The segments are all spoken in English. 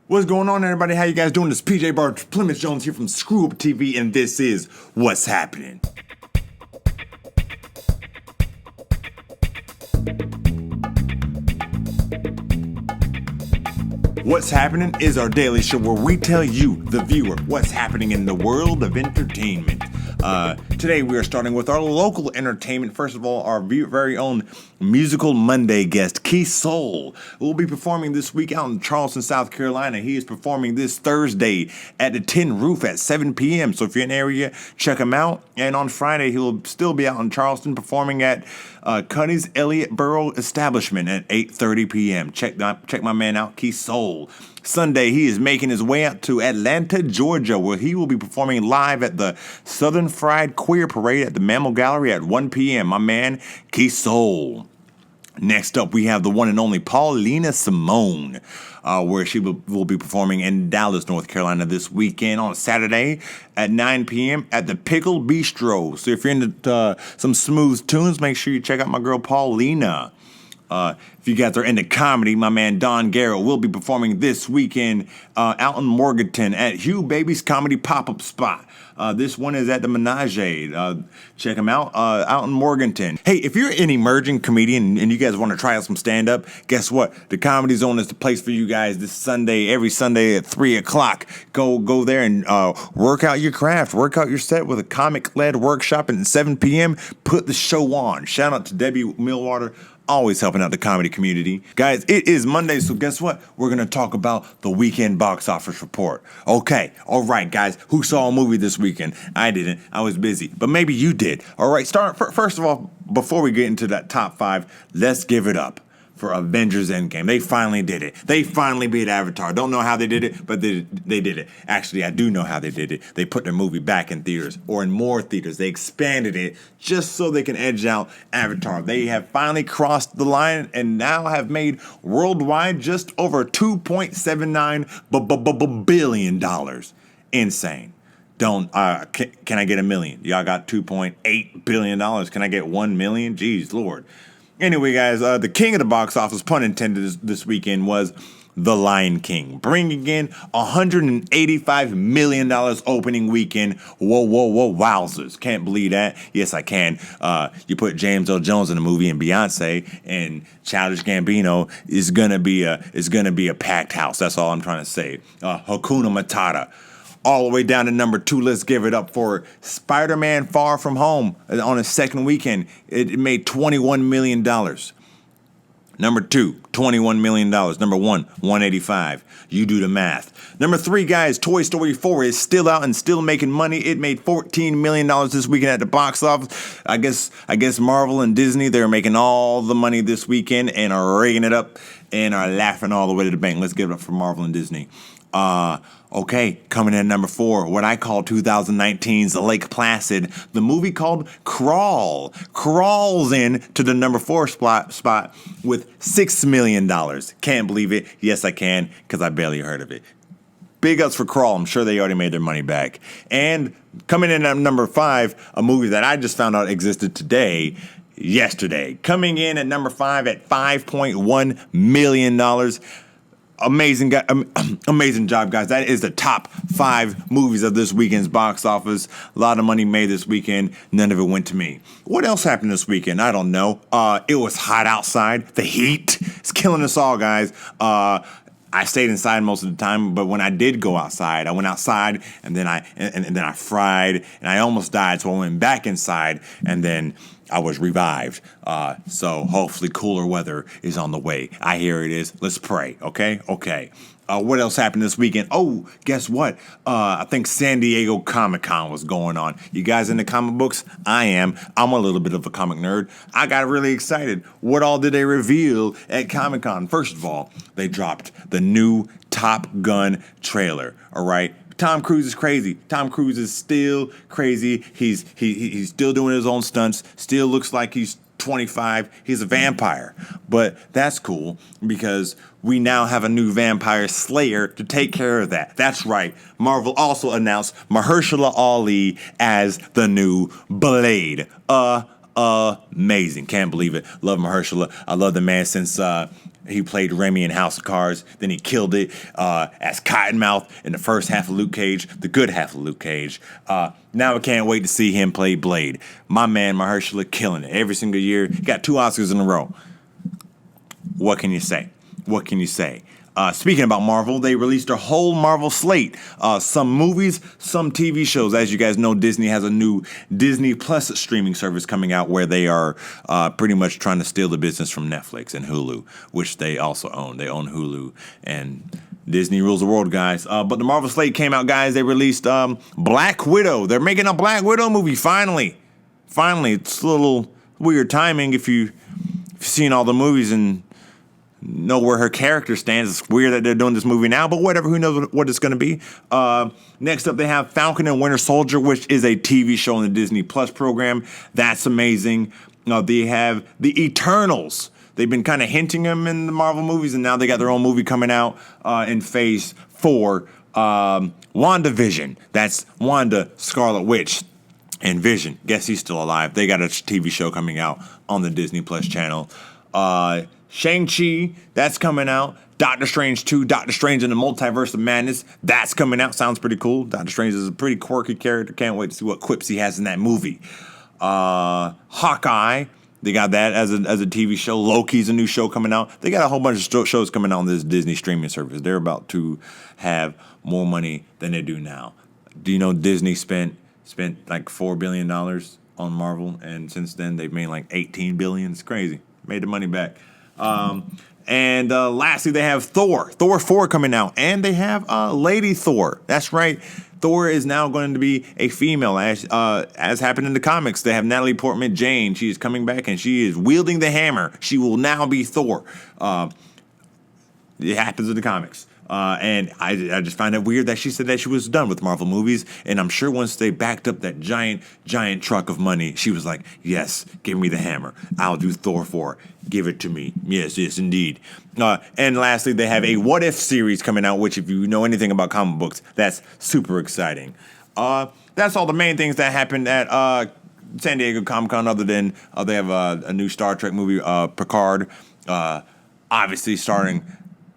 What's going on, everybody? How you guys doing? This is PJ Bar Plymouth Jones here from Screw Up TV, and this is What's Happening. What's Happening is our daily show where we tell you, the viewer, what's happening in the world of entertainment. Today we are starting with our local entertainment. First of all, our very own Musical Monday guest, Keith Soul, will be performing this week out in Charleston, South Carolina. He is performing this Thursday at the Tin Roof at 7 p.m. So if you're in the area, check him out. And on Friday, he'll still be out in Charleston performing at Cuddy's Elliott Borough Establishment at 8:30 p.m. Check my man out, Keith Soul. Sunday, he is making his way out to Atlanta, Georgia, where he will be performing live at the Southern Fried Queer Parade at the Mammal Gallery at 1 p.m. My man, Keith Soul. Next up, we have the one and only Paulina Simone, where she will be performing in Dallas, North Carolina this weekend on Saturday at 9 p.m. at the Pickle Bistro. So if you're into some smooth tunes, make sure you check out my girl Paulina. If you guys are into comedy, my man Don Garrett will be performing this weekend out in Morganton at Hugh Baby's Comedy Pop-Up Spot. This one is at the Menage. Check him out in Morganton. Hey, if you're an emerging comedian and you guys want to try out some stand-up, guess what? The Comedy Zone is the place for you guys this Sunday, every Sunday at 3 o'clock. Go there and work out your craft, work out your set with a comic-led workshop at 7 p.m. Put the show on. Shout out to Debbie Millwater, always helping out the comedy community. Guys, it is Monday, so guess what? We're going to talk about the weekend box office report. Okay, all right, guys. Who saw a movie this weekend? I didn't. I was busy. But maybe you did. All right, first of all, before we get into that top five, let's give it up for Avengers Endgame. They finally did it. They finally beat Avatar. Don't know how they did it, but they did it. Actually, I do know how they did it. They put their movie back in theaters, or in more theaters. They expanded it just so they can edge out Avatar. They have finally crossed the line and now have made worldwide just over $2.79 billion. Insane. Can I get $1 million? Y'all got $2.8 billion. Can I get $1 million? Jeez, Lord. Anyway, guys, the king of the box office, pun intended, this weekend was The Lion King, bringing in $185 million opening weekend. Whoa, wowzers. Can't believe that. Yes, I can. You put James Earl Jones in the movie and Beyonce and Childish Gambino is gonna be a packed house. That's all I'm trying to say. Hakuna Matata. All the way down to number 2, let's give it up for Spider-Man Far From Home on its second weekend. It made $21 million. Number 2, $21 million. Number 1, $185. You do the math. Number 3, guys, Toy Story 4 is still out and still making money. It made $14 million this weekend at the box office. I guess Marvel and Disney, they're making all the money this weekend and are rigging it up and are laughing all the way to the bank. Let's give it up for Marvel and Disney. Okay, coming in at number 4, what I call 2019's Lake Placid, the movie called Crawl, crawls in to the number 4 spot with $6 million. Can't believe it. Yes, I can, because I barely heard of it. Big ups for Crawl. I'm sure they already made their money back. And coming in at number 5, a movie that I just found out existed yesterday. Coming in at number 5 at $5.1 million. Amazing job, guys. That is the top 5 movies of this weekend's box office. A lot of money made this weekend. None of it went to me. What else happened this weekend? I don't know. It was hot outside. The heat is killing us all, guys. I stayed inside most of the time, but when I did go outside, I went outside and then I fried and I almost died. So I went back inside and then I was revived. So hopefully cooler weather is on the way. I hear it is. Let's pray. Okay. What else happened this weekend? Oh, guess what? I think San Diego Comicon was going on. You guys into comic books? I am. I'm a little bit of a comic nerd. I got really excited. What all did they reveal at Comic-Con? First of all, they dropped the new Top Gun trailer. All right. Tom Cruise is crazy. Tom Cruise is still crazy. He's still doing his own stunts. Still looks like he's 25. He's a vampire. But that's cool because we now have a new vampire slayer to take care of that. That's right. Marvel also announced Mahershala Ali as the new Blade. Amazing. Can't believe it. Love Mahershala. I love the man since He played Remy in House of Cards. Then he killed it as Cottonmouth in the first half of Luke Cage, the good half of Luke Cage. Now I can't wait to see him play Blade. My man, Mahershala, killing it every single year. He got 2 Oscars in a row. What can you say? What can you say? Speaking about Marvel, they released a whole Marvel slate. Some movies, some TV shows. As you guys know, Disney has a new Disney Plus streaming service coming out where they are pretty much trying to steal the business from Netflix and Hulu, which they also own. They own Hulu, and Disney rules the world, guys. But the Marvel slate came out, guys. They released Black Widow. They're making a Black Widow movie, finally. Finally. It's a little weird timing if you've seen all the movies and know where her character stands. It's weird that they're doing this movie now, but whatever, who knows what it's going to be. Next up, they have Falcon and Winter Soldier, which is a TV show in the Disney Plus program. That's amazing. They have the Eternals. They've been kind of hinting them in the Marvel movies, and now they got their own movie coming out in Phase 4. WandaVision. That's Wanda, Scarlet Witch, and Vision. Guess he's still alive. They got a TV show coming out on the Disney Plus channel. Shang-Chi, that's coming out. Doctor Strange 2, Doctor Strange in the Multiverse of Madness, that's coming out. Sounds pretty cool. Doctor Strange is a pretty quirky character. Can't wait to see what quips he has in that movie. Hawkeye, they got that as a TV show. Loki's a new show coming out. They got a whole bunch of shows coming out on this Disney streaming service. They're about to have more money than they do now. Do you know Disney spent like $4 billion on Marvel, and since then they've made like $18 billion. It's crazy. Made the money back. And lastly, they have Thor 4 coming out, and they have Lady Thor. That's right. Thor is now going to be a female, as happened in the comics. They have Natalie Portman Jane. She is coming back, and she is wielding the hammer. She will now be Thor. It happens in the comics. And I just find it weird that she said that she was done with Marvel movies. And I'm sure once they backed up that giant truck of money, she was like, yes, give me the hammer. I'll do Thor 4. Give it to me. Yes, indeed. And lastly, they have a What If series coming out, which if you know anything about comic books, that's super exciting. That's all the main things that happened at San Diego Comicon, other than they have a new Star Trek movie, Picard, obviously starring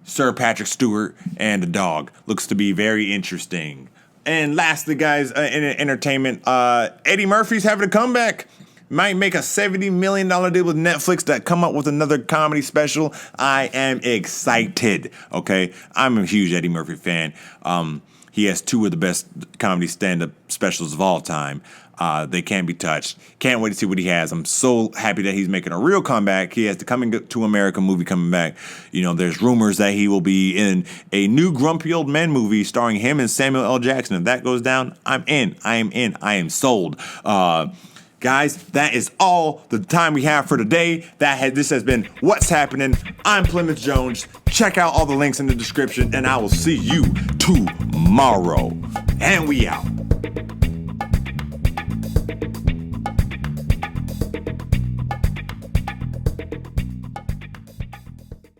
Sir Patrick Stewart and a dog. Looks to be very interesting. And lastly, guys, in entertainment, Eddie Murphy's having a comeback. Might make a $70 million deal with Netflix to come up with another comedy special. I am excited, okay? I'm a huge Eddie Murphy fan. He has 2 of the best comedy stand-up specials of all time. They can't be touched. Can't wait to see what he has. I'm so happy that he's making a real comeback. He has the Coming to America movie coming back. You know, there's rumors that he will be in a new Grumpy Old Men movie starring him and Samuel L. Jackson. If that goes down, I'm in. I am sold. Guys, that is all the time we have for today. This has been What's Happening. I'm Plymouth Jones. Check out all the links in the description, and I will see you tomorrow. And we out.